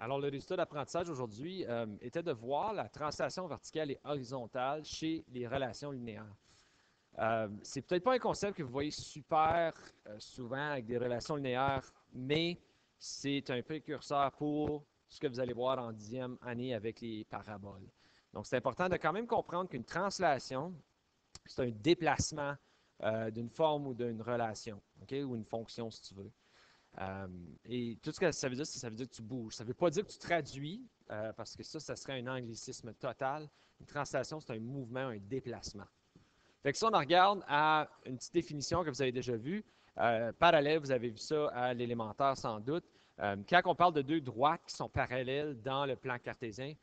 Alors, le résultat d'apprentissage aujourd'hui était de voir la translation verticale et horizontale chez les relations linéaires. C'est peut-être pas un concept que vous voyez super souvent avec des relations linéaires, mais c'est un précurseur pour ce que vous allez voir en 10e année avec les paraboles. Donc, c'est important de quand même comprendre qu'une translation, c'est un déplacement d'une forme ou d'une relation, okay? Ou une fonction, si tu veux. Et tout ce que ça veut dire, c'est que ça veut dire que tu bouges. Ça ne veut pas dire que tu traduis, parce que ça serait un anglicisme total. Une translation, c'est un mouvement, un déplacement. Fait que si on regarde à une petite définition que vous avez déjà vue, parallèle, vous avez vu ça à l'élémentaire sans doute. Quand on parle de deux droites qui sont parallèles dans le plan cartésien,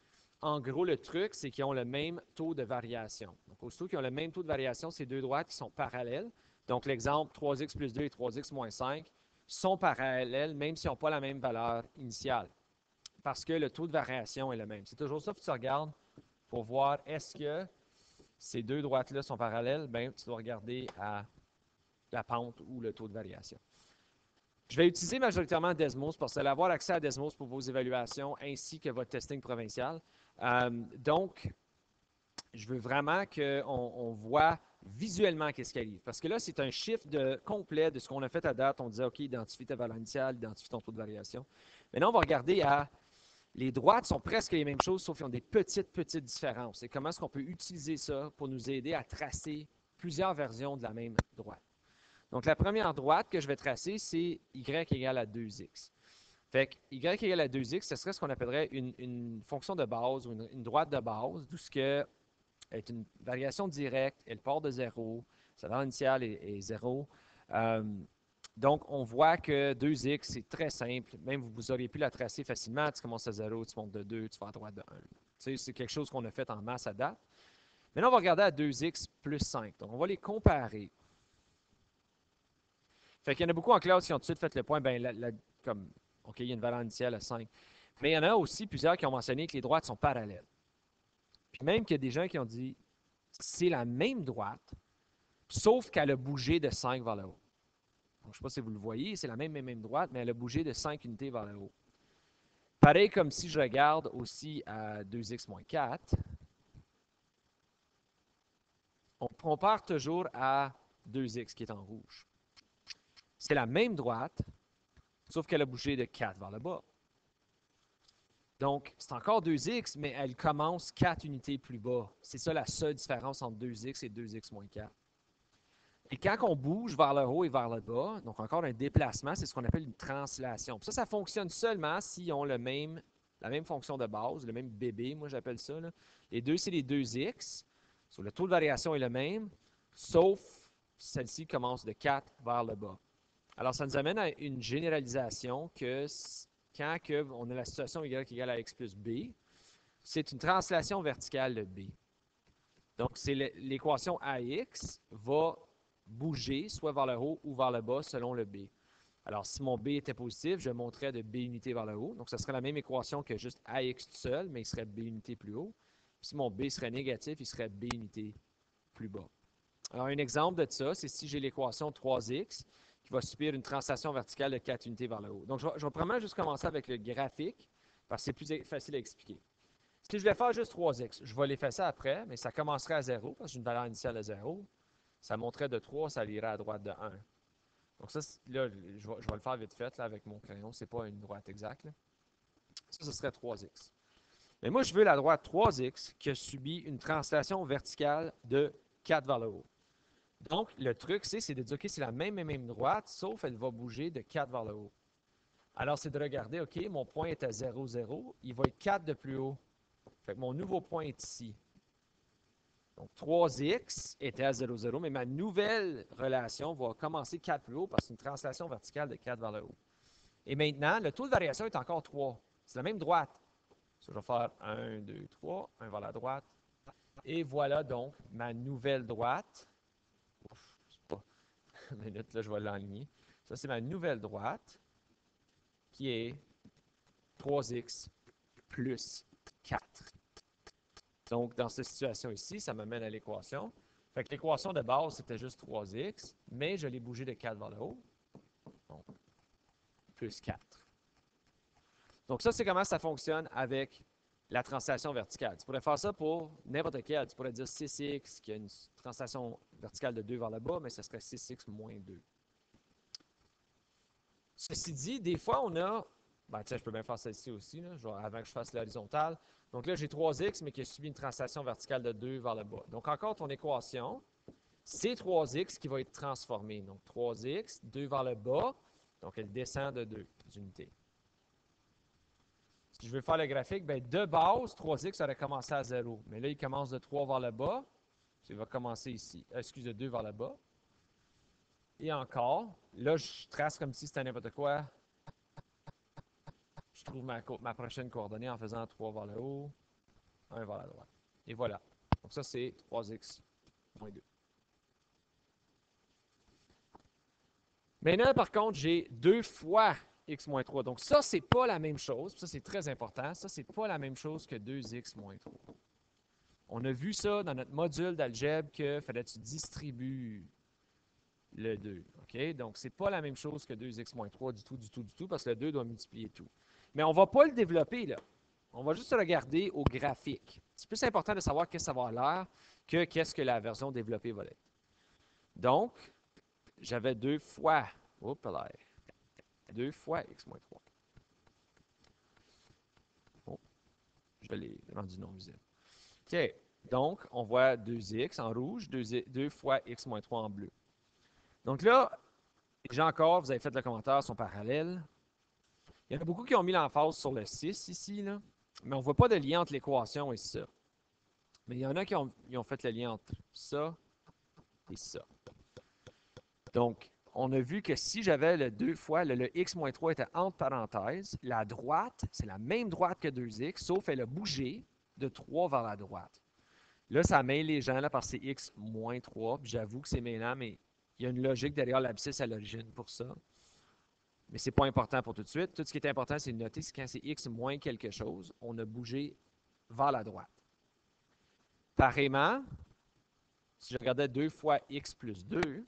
en gros, le truc, c'est qu'ils ont le même taux de variation. Donc, aussitôt qu'ils ont le même taux de variation, ces deux droites qui sont parallèles. Donc, l'exemple 3x plus 2 et 3x moins 5 sont parallèles, même s'ils n'ont pas la même valeur initiale, parce que le taux de variation est le même. C'est toujours ça que tu regardes pour voir est-ce que ces deux droites-là sont parallèles. Bien, tu dois regarder à la pente ou le taux de variation. Je vais utiliser majoritairement Desmos parce que vous allez avoir accès à Desmos pour vos évaluations ainsi que votre testing provincial. Donc, je veux vraiment qu'on voit visuellement qu'est-ce qui arrive. Parce que là, c'est un chiffre complet de ce qu'on a fait à date. On disait, OK, identifie ta valeur initiale, identifie ton taux de variation. Maintenant, on va regarder à les droites sont presque les mêmes choses, sauf qu'ils ont des petites différences. Et comment est-ce qu'on peut utiliser ça pour nous aider à tracer plusieurs versions de la même droite? Donc, la première droite que je vais tracer, c'est y égale à 2x. Fait que y égale à 2x, ce serait ce qu'on appellerait une fonction de base ou une droite de base, d'où ce que est une variation directe, elle part de 0, sa valeur initiale est 0. Donc, on voit que 2x, c'est très simple. Même vous auriez pu la tracer facilement. Tu commences à 0, tu montes de 2, tu vas à droite de 1. Tu sais, c'est quelque chose qu'on a fait en masse à date. Maintenant, on va regarder à 2x plus 5. Donc, on va les comparer. Fait qu'il y en a beaucoup en classe qui ont tout de suite fait le point, comme, OK, il y a une valeur initiale à 5. Mais il y en a aussi plusieurs qui ont mentionné que les droites sont parallèles. Puis même qu'il y a des gens qui ont dit, c'est la même droite, sauf qu'elle a bougé de 5 vers le haut. Donc, je ne sais pas si vous le voyez, c'est la même droite, mais elle a bougé de 5 unités vers le haut. Pareil comme si je regarde aussi à 2x moins 4, on compare toujours à 2x qui est en rouge. C'est la même droite, sauf qu'elle a bougé de 4 vers le bas. Donc, c'est encore 2x, mais elle commence 4 unités plus bas. C'est ça la seule différence entre 2x et 2x moins 4. Et quand on bouge vers le haut et vers le bas, donc encore un déplacement, c'est ce qu'on appelle une translation. Puis ça fonctionne seulement s'ils ont la même fonction de base, le même bébé, moi j'appelle ça. Là. Les deux, c'est les 2x. So, le taux de variation est le même, sauf celle-ci commence de 4 vers le bas. Alors, ça nous amène à une généralisation que quand on a la situation y égale à x plus b, c'est une translation verticale de b. Donc, c'est l'équation AX va bouger soit vers le haut ou vers le bas selon le B. Alors, si mon B était positif, je monterais de B unité vers le haut. Donc, ce serait la même équation que juste AX tout seul, mais il serait B unité plus haut. Puis, si mon B serait négatif, il serait B unité plus bas. Alors, un exemple de ça, c'est si j'ai l'équation 3x qui va subir une translation verticale de 4 unités vers le haut. Donc, je vais probablement juste commencer avec le graphique parce que c'est plus facile à expliquer. Si je voulais faire juste 3x, je vais l'effacer après, mais ça commencerait à 0 parce que j'ai une valeur initiale de 0. Ça monterait de 3, ça irait à droite de 1. Donc ça, là, je vais le faire vite fait là, avec mon crayon. Ce n'est pas une droite exacte. Là. Ça, ce serait 3x. Mais moi, je veux la droite 3x qui a subi une translation verticale de 4 vers le haut. Donc, le truc, c'est de dire, OK, c'est la même droite, sauf qu'elle va bouger de 4 vers le haut. Alors, c'est de regarder, OK, mon point est à 0, 0. Il va être 4 de plus haut. Fait que mon nouveau point est ici. Donc, 3x était à 0, 0, mais ma nouvelle relation va commencer 4 plus haut parce que c'est une translation verticale de 4 vers le haut. Et maintenant, le taux de variation est encore 3. C'est la même droite. So, je vais faire 1, 2, 3, 1 vers la droite. Et voilà donc ma nouvelle droite. Ouf, c'est pas une minute, là, je vais l'enligner. Ça, c'est ma nouvelle droite qui est 3x plus 4. Donc, dans cette situation ici, ça m'amène à l'équation. Fait que l'équation de base, c'était juste 3x, mais je l'ai bougé de 4 vers le haut. Donc, plus 4. Donc ça, c'est comment ça fonctionne avec la translation verticale. Tu pourrais faire ça pour n'importe quel. Tu pourrais dire 6x, qui a une translation verticale de 2 vers le bas, mais ce serait 6x moins 2. Ceci dit, des fois, on a... Ben, tiens, je peux bien faire celle-ci aussi, là, avant que je fasse l'horizontale. Donc là, j'ai 3x, mais qui a subi une translation verticale de 2 vers le bas. Donc encore ton équation, c'est 3x qui va être transformée. Donc 3x, 2 vers le bas, donc elle descend de 2 unités. Si je veux faire le graphique, bien, de base, 3x aurait commencé à 0. Mais là, il commence de 3 vers le bas. Il va commencer ici. De 2 vers le bas. Et encore, là, je trace comme si c'était n'importe quoi. Je trouve ma prochaine coordonnée en faisant 3 vers le haut, 1 vers la droite. Et voilà. Donc ça, c'est 3x moins 2. Maintenant, par contre, j'ai 2 fois x moins 3. Donc ça, c'est pas la même chose. Ça, c'est très important. Ça, c'est pas la même chose que 2x moins 3. On a vu ça dans notre module d'algèbre que fallait que tu distribues le 2. OK? Donc, c'est pas la même chose que 2x moins 3 du tout, parce que le 2 doit multiplier tout. Mais on ne va pas le développer, là. On va juste regarder au graphique. C'est plus important de savoir qu'est-ce que ça va avoir l'air que qu'est-ce que la version développée va être. Donc, j'avais 2 fois, 2 fois x moins 3. Oh, je l'ai rendu non visible. OK. Donc, on voit 2x en rouge, 2 fois x moins 3 en bleu. Donc là, les gens encore, vous avez fait le commentaire, sont parallèles. Il y en a beaucoup qui ont mis l'emphase sur le 6 ici, là, mais on ne voit pas de lien entre l'équation et ça. Mais il y en a qui ont fait le lien entre ça et ça. Donc, on a vu que si j'avais le 2 fois, le x moins 3 était entre parenthèses, la droite, c'est la même droite que 2x, sauf elle a bougé de 3 vers la droite. Là, ça mêle les gens là, parce que c'est x moins 3. J'avoue que c'est mêlant, mais il y a une logique derrière l'abscisse à l'origine pour ça. Mais ce n'est pas important pour tout de suite. Tout ce qui est important, c'est de noter que quand c'est x moins quelque chose, on a bougé vers la droite. Pareillement, si je regardais 2 fois x plus 2,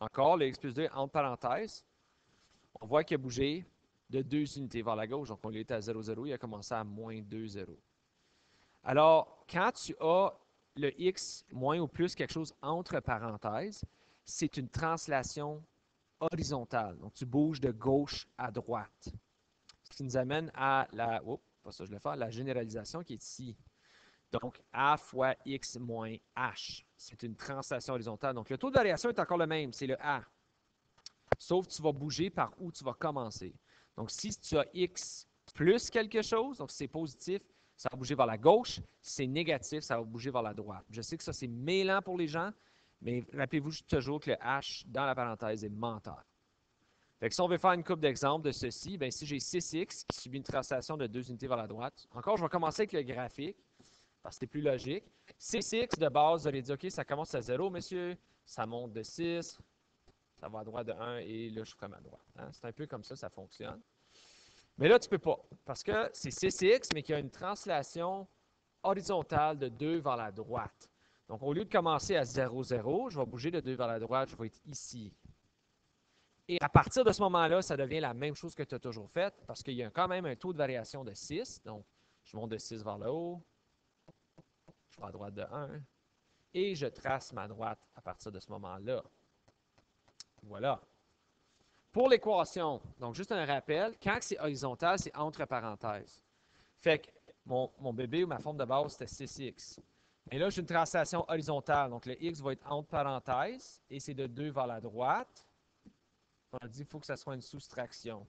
encore le x plus 2 entre parenthèses, on voit qu'il a bougé de 2 unités vers la gauche. Donc, on était à 0, 0, il a commencé à moins 2, 0. Alors, quand tu as le x moins ou plus quelque chose entre parenthèses, c'est une translation horizontale. Donc, tu bouges de gauche à droite. Ce qui nous amène à la, pas ça je vais faire, la généralisation qui est ici. Donc, A fois X moins H. C'est une translation horizontale. Donc, le taux de variation est encore le même, c'est le A. Sauf que tu vas bouger par où tu vas commencer. Donc, si tu as X plus quelque chose, donc si c'est positif, ça va bouger vers la gauche. Si c'est négatif, ça va bouger vers la droite. Je sais que ça, c'est mêlant pour les gens, mais rappelez-vous toujours que le H dans la parenthèse est menteur. Fait que si on veut faire une couple d'exemples de ceci, bien, si j'ai 6x qui subit une translation de 2 unités vers la droite, encore, je vais commencer avec le graphique, parce que c'est plus logique. 6x de base, vous allez dire, OK, ça commence à 0, monsieur, ça monte de 6, ça va à droite de 1, et là, je ferai ma droite. Hein? C'est un peu comme ça fonctionne. Mais là, tu ne peux pas, parce que c'est 6x, mais qu'il y a une translation horizontale de 2 vers la droite. Donc, au lieu de commencer à 0, 0, je vais bouger de 2 vers la droite, je vais être ici. Et à partir de ce moment-là, ça devient la même chose que tu as toujours fait, parce qu'il y a quand même un taux de variation de 6. Donc, je monte de 6 vers le haut, je vais à droite de 1, et je trace ma droite à partir de ce moment-là. Voilà. Pour l'équation, donc juste un rappel, quand c'est horizontal, c'est entre parenthèses. Fait que mon bébé ou ma forme de base, c'était 6x. Et là, j'ai une translation horizontale. Donc, le x va être entre parenthèses, et c'est de 2 vers la droite. On a dit qu'il faut que ça soit une soustraction.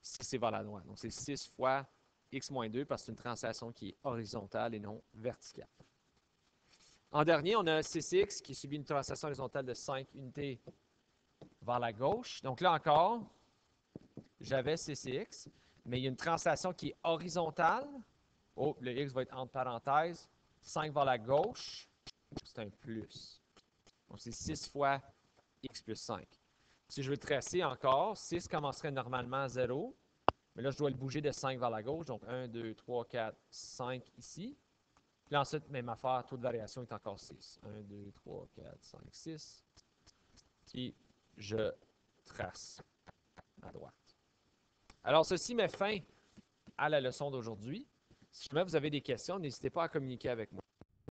Si c'est vers la droite. Donc, c'est 6 fois x moins 2 parce que c'est une translation qui est horizontale et non verticale. En dernier, on a 6x qui subit une translation horizontale de 5 unités vers la gauche. Donc là encore, j'avais 6x, mais il y a une translation qui est horizontale. Oh, le x va être entre parenthèses. 5 vers la gauche, c'est un plus. Donc c'est 6 fois x plus 5. Si je veux tracer encore, 6 commencerait normalement à 0. Mais là, je dois le bouger de 5 vers la gauche. Donc 1, 2, 3, 4, 5 ici. Puis ensuite, même affaire, taux de variation est encore 6. 1, 2, 3, 4, 5, 6. Puis je trace à droite. Alors, ceci met fin à la leçon d'aujourd'hui. Si jamais vous avez des questions, n'hésitez pas à communiquer avec moi.